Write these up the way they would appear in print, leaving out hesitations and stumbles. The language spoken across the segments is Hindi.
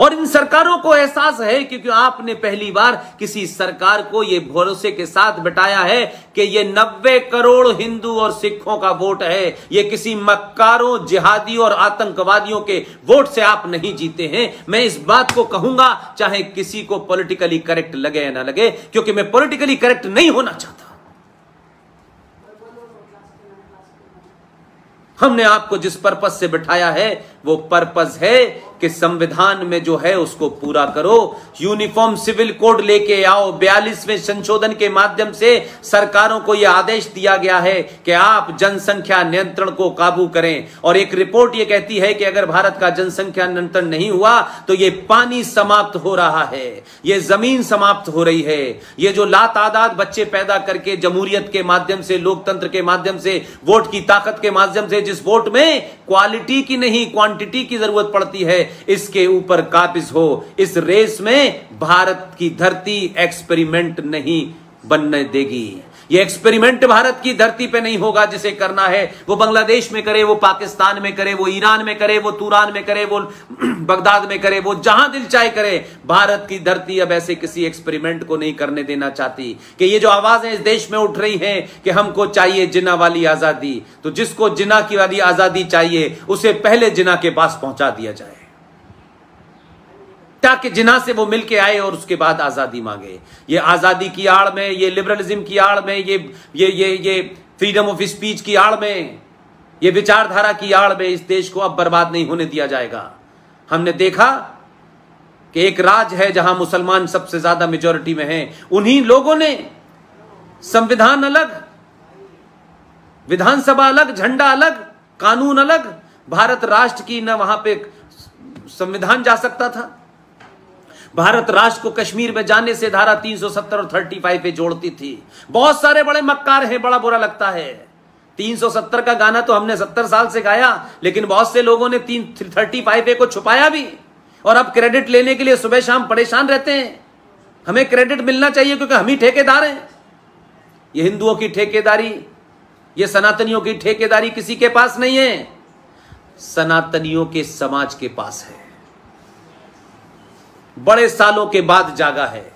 और इन सरकारों को एहसास है क्योंकि आपने पहली बार किसी सरकार को यह भरोसे के साथ बिठाया है कि यह 90 करोड़ हिंदू और सिखों का वोट है, यह किसी मक्कारों, जिहादियों और आतंकवादियों के वोट से आप नहीं जीते हैं। मैं इस बात को कहूंगा चाहे किसी को पॉलिटिकली करेक्ट लगे या ना लगे, क्योंकि मैं पॉलिटिकली करेक्ट नहीं होना चाहता। हमने आपको जिस पर्पस से बिठाया है वो पर्पस है कि संविधान में जो है उसको पूरा करो। यूनिफॉर्म सिविल कोड लेके आओ। 42वें संशोधन के माध्यम से सरकारों को यह आदेश दिया गया है कि आप जनसंख्या नियंत्रण को काबू करें। और एक रिपोर्ट यह कहती है कि अगर भारत का जनसंख्या नियंत्रण नहीं हुआ तो यह पानी समाप्त हो रहा है, यह जमीन समाप्त हो रही है। यह जो लातादाद बच्चे पैदा करके जमहूरियत के माध्यम से, लोकतंत्र के माध्यम से, वोट की ताकत के माध्यम से, जिस वोट में क्वालिटी की नहीं क्वांटिटी की जरूरत पड़ती है, इसके ऊपर काबिज हो। इस रेस में भारत की धरती एक्सपेरिमेंट नहीं बनने देगी। ये एक्सपेरिमेंट भारत की धरती पे नहीं होगा। जिसे करना है वो बांग्लादेश में करे, वो पाकिस्तान में करे, वो ईरान में करे, वो तुरान में करे, वो बगदाद में करे, वो जहां दिल चाहे करे। भारत की धरती अब ऐसे किसी एक्सपेरिमेंट को नहीं करने देना चाहती। कि ये जो आवाजें इस देश में उठ रही हैं कि हमको चाहिए जिन्ना वाली आजादी, तो जिसको जिन्ना की वाली आजादी चाहिए उसे पहले जिन्ना के पास पहुंचा दिया जाए ताकि जिन्ना से वो मिलके आए और उसके बाद आजादी मांगे। ये आजादी की आड़ में, ये लिबरलिज्म की आड़ में, ये फ्रीडम ऑफ स्पीच की आड़ में, ये विचारधारा की आड़ में इस देश को अब बर्बाद नहीं होने दिया जाएगा। हमने देखा कि एक राज्य है जहां मुसलमान सबसे ज्यादा मेजॉरिटी में हैं, उन्हीं लोगों ने संविधान अलग, विधानसभा अलग, झंडा अलग, कानून अलग, भारत राष्ट्र की न वहां पे संविधान जा सकता था। भारत राष्ट्र को कश्मीर में जाने से धारा 370 और 35 पे जोड़ती थी। बहुत सारे बड़े मक्कार हैं, बड़ा बुरा लगता है। 370 का गाना तो हमने 70 साल से गाया, लेकिन बहुत से लोगों ने 35 को छुपाया भी और अब क्रेडिट लेने के लिए सुबह शाम परेशान रहते हैं। हमें क्रेडिट मिलना चाहिए क्योंकि हम ही ठेकेदार हैं। ये हिंदुओं की ठेकेदारी, ये सनातनियों की ठेकेदारी किसी के पास नहीं है, सनातनियों के समाज के पास है। बड़े सालों के बाद जागा है।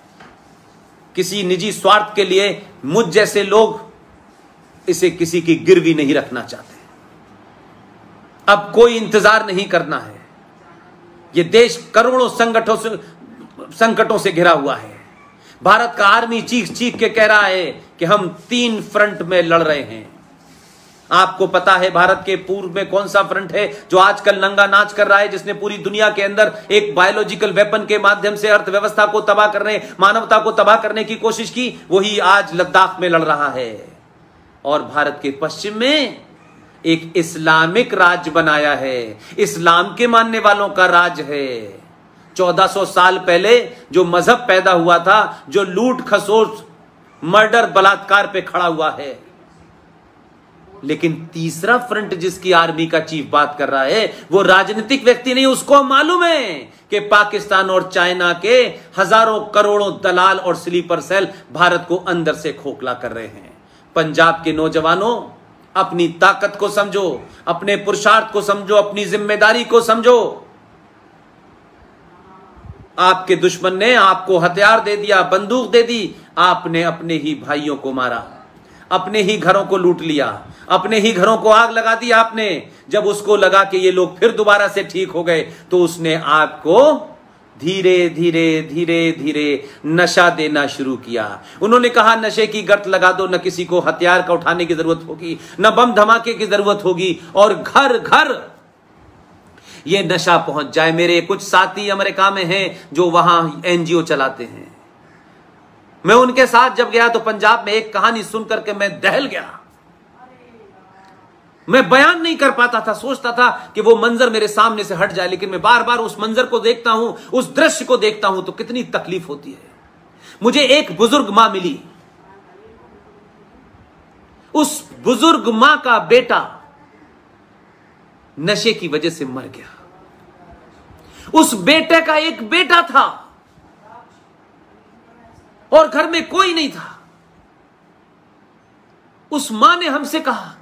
किसी निजी स्वार्थ के लिए मुझ जैसे लोग इसे किसी की गिरवी नहीं रखना चाहते। अब कोई इंतजार नहीं करना है। यह देश करोड़ों संकटों से घिरा हुआ है। भारत का आर्मी चीख चीख के कह रहा है कि हम 3 फ्रंट में लड़ रहे हैं। आपको पता है भारत के पूर्व में कौन सा फ्रंट है जो आजकल नंगा नाच कर रहा है, जिसने पूरी दुनिया के अंदर एक बायोलॉजिकल वेपन के माध्यम से अर्थव्यवस्था को तबाह करने, मानवता को तबाह करने की कोशिश की, वही आज लद्दाख में लड़ रहा है। और भारत के पश्चिम में एक इस्लामिक राज्य बनाया है, इस्लाम के मानने वालों का राज्य है। 1400 साल पहले जो मजहब पैदा हुआ था, जो लूट खसोट, मर्डर, बलात्कार पे खड़ा हुआ है। लेकिन तीसरा फ्रंट जिसकी आर्मी का चीफ बात कर रहा है वो राजनीतिक व्यक्ति नहीं। उसको मालूम है कि पाकिस्तान और चाइना के हजारों करोड़ों दलाल और स्लीपर सेल भारत को अंदर से खोखला कर रहे हैं। पंजाब के नौजवानों, अपनी ताकत को समझो, अपने पुरुषार्थ को समझो, अपनी जिम्मेदारी को समझो। आपके दुश्मन ने आपको हथियार दे दिया, बंदूक दे दी, आपने अपने ही भाइयों को मारा, अपने ही घरों को लूट लिया, अपने ही घरों को आग लगा दी आपने। जब उसको लगा कि ये लोग फिर दोबारा से ठीक हो गए तो उसने आपको धीरे धीरे धीरे धीरे नशा देना शुरू किया। उन्होंने कहा नशे की गर्त लगा दो, न किसी को हथियार का उठाने की जरूरत होगी, न बम धमाके की जरूरत होगी, और घर घर ये नशा पहुंच जाए। मेरे कुछ साथी अमेरिका में हैं जो वहां एनजीओ चलाते हैं। मैं उनके साथ जब गया तो पंजाब में एक कहानी सुनकर के मैं दहल गया। मैं बयान नहीं कर पाता था, सोचता था कि वो मंजर मेरे सामने से हट जाए, लेकिन मैं बार बार उस मंजर को देखता हूं, उस दृश्य को देखता हूं तो कितनी तकलीफ होती है। मुझे एक बुजुर्ग मां मिली। उस बुजुर्ग मां का बेटा नशे की वजह से मर गया। उस बेटे का एक बेटा था और घर में कोई नहीं था। उस मां ने हमसे कहा,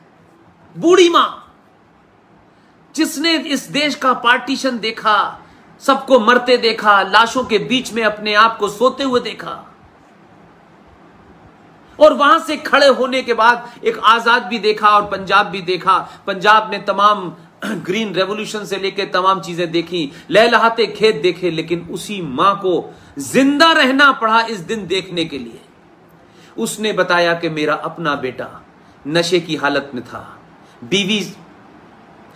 बूढ़ी मां जिसने इस देश का पार्टीशन देखा, सबको मरते देखा, लाशों के बीच में अपने आप को सोते हुए देखा, और वहां से खड़े होने के बाद एक आजाद भी देखा और पंजाब भी देखा। पंजाब ने तमाम ग्रीन रेवोल्यूशन से लेकर तमाम चीजें देखी, लहलहाते खेत देखे, लेकिन उसी मां को जिंदा रहना पड़ा इस दिन देखने के लिए। उसने बताया कि मेरा अपना बेटा नशे की हालत में था, बीवी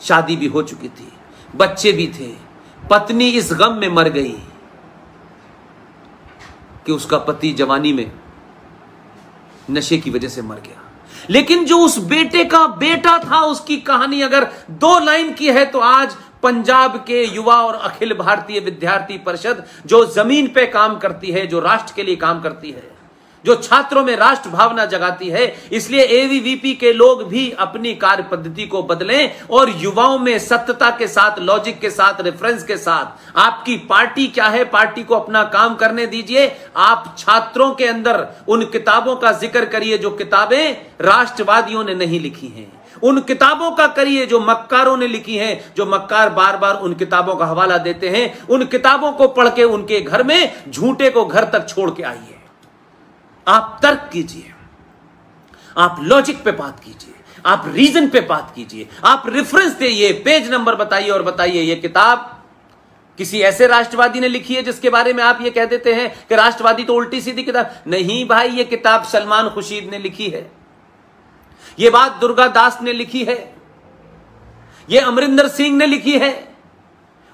शादी भी हो चुकी थी, बच्चे भी थे, पत्नी इस गम में मर गई कि उसका पति जवानी में नशे की वजह से मर गया। लेकिन जो उस बेटे का बेटा था, उसकी कहानी अगर 2 लाइन की है तो आज पंजाब के युवा और अखिल भारतीय विद्यार्थी परिषद जो जमीन पे काम करती है, जो राष्ट्र के लिए काम करती है, जो छात्रों में राष्ट्र भावना जगाती है, इसलिए एबीवीपी के लोग भी अपनी कार्य पद्धति को बदलें और युवाओं में सत्यता के साथ, लॉजिक के साथ, रेफरेंस के साथ, आपकी पार्टी क्या है, पार्टी को अपना काम करने दीजिए। आप छात्रों के अंदर उन किताबों का जिक्र करिए जो किताबें राष्ट्रवादियों ने नहीं लिखी हैं, उन किताबों का करिए जो मक्कारों ने लिखी हैं, जो मक्कार बार बार उन किताबों का हवाला देते हैं। उन किताबों को पढ़ के उनके घर में झूठे को घर तक छोड़ के आइए। आप तर्क कीजिए, आप लॉजिक पे बात कीजिए, आप रीजन पे बात कीजिए, आप रेफरेंस दिए, पेज नंबर बताइए और बताइए ये किताब किसी ऐसे राष्ट्रवादी ने लिखी है जिसके बारे में आप ये कह देते हैं कि राष्ट्रवादी तो उल्टी सीधी किताब। नहीं भाई, ये किताब सलमान खुर्शीद ने लिखी है, ये बात दुर्गा दास ने लिखी है, ये अमरिंदर सिंह ने लिखी है।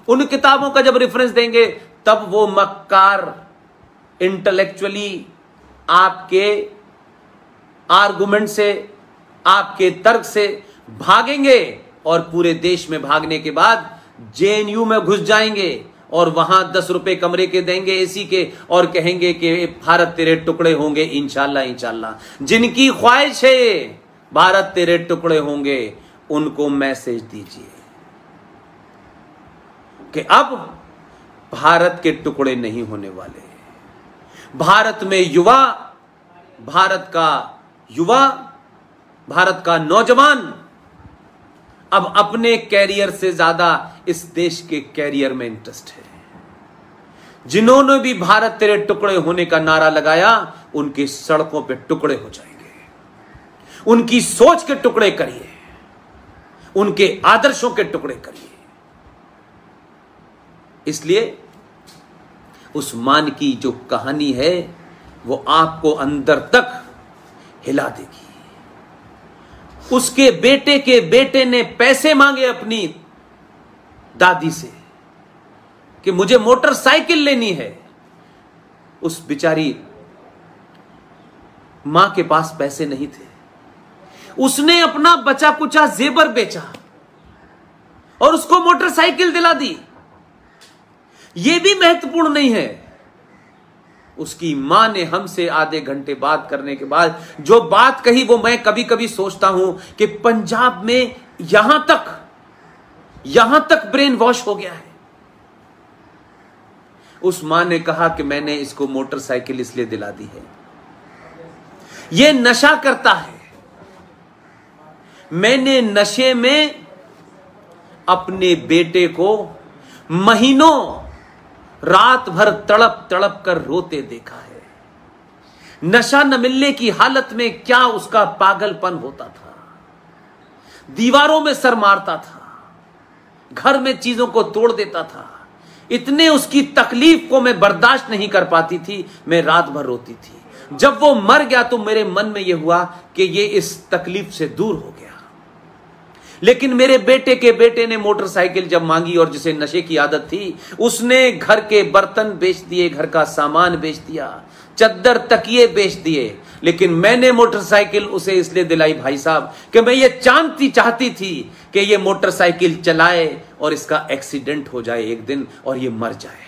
उन किताबों का जब रेफरेंस देंगे तब वो मक्कार इंटेलेक्चुअली आपके आर्गुमेंट से, आपके तर्क से भागेंगे और पूरे देश में भागने के बाद जेएनयू में घुस जाएंगे और वहां 10 रुपए कमरे के देंगे एसी के और कहेंगे कि भारत तेरे टुकड़े होंगे इंशाल्लाह इंशाल्लाह। जिनकी ख्वाहिश है भारत तेरे टुकड़े होंगे, उनको मैसेज दीजिए कि अब भारत के टुकड़े नहीं होने वाले। भारत में युवा, भारत का नौजवान अब अपने कैरियर से ज्यादा इस देश के कैरियर में इंटरेस्ट है। जिन्होंने भी भारत तेरे टुकड़े होने का नारा लगाया, उनकी सड़कों पे टुकड़े हो जाएंगे। उनकी सोच के टुकड़े करिए, उनके आदर्शों के टुकड़े करिए। इसलिए उस मान की जो कहानी है वो आपको अंदर तक हिला देगी। उसके बेटे के बेटे ने पैसे मांगे अपनी दादी से कि मुझे मोटरसाइकिल लेनी है। उस बेचारी मां के पास पैसे नहीं थे, उसने अपना बचा कुचा जेवर बेचा और उसको मोटरसाइकिल दिला दी। यह भी महत्वपूर्ण नहीं है, उसकी मां ने हमसे आधे घंटे बात करने के बाद जो बात कही वो मैं कभी कभी सोचता हूं कि पंजाब में यहां तक ब्रेन वॉश हो गया है। उस मां ने कहा कि मैंने इसको मोटरसाइकिल इसलिए दिला दी है, यह नशा करता है, मैंने नशे में अपने बेटे को महीनों रात भर तड़प तड़प कर रोते देखा है। नशा न मिलने की हालत में क्या उसका पागलपन होता था, दीवारों में सर मारता था, घर में चीजों को तोड़ देता था। इतने उसकी तकलीफ को मैं बर्दाश्त नहीं कर पाती थी, मैं रात भर रोती थी। जब वो मर गया तो मेरे मन में यह हुआ कि ये इस तकलीफ से दूर हो गया। लेकिन मेरे बेटे के बेटे ने मोटरसाइकिल जब मांगी और जिसे नशे की आदत थी, उसने घर के बर्तन बेच दिए, घर का सामान बेच दिया, चद्दर तकिए बेच दिए। लेकिन मैंने मोटरसाइकिल उसे इसलिए दिलाई भाई साहब कि मैं ये चाहती थी कि ये मोटरसाइकिल चलाए और इसका एक्सीडेंट हो जाए एक दिन और ये मर जाए,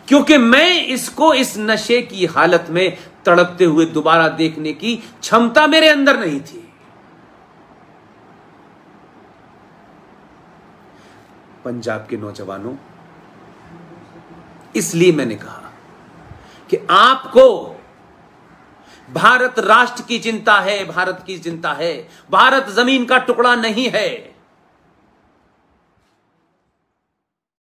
क्योंकि मैं इसको इस नशे की हालत में तड़पते हुए दोबारा देखने की क्षमता मेरे अंदर नहीं थी। पंजाब के नौजवानों, इसलिए मैंने कहा कि आपको भारत राष्ट्र की चिंता है, भारत की चिंता है। भारत जमीन का टुकड़ा नहीं है,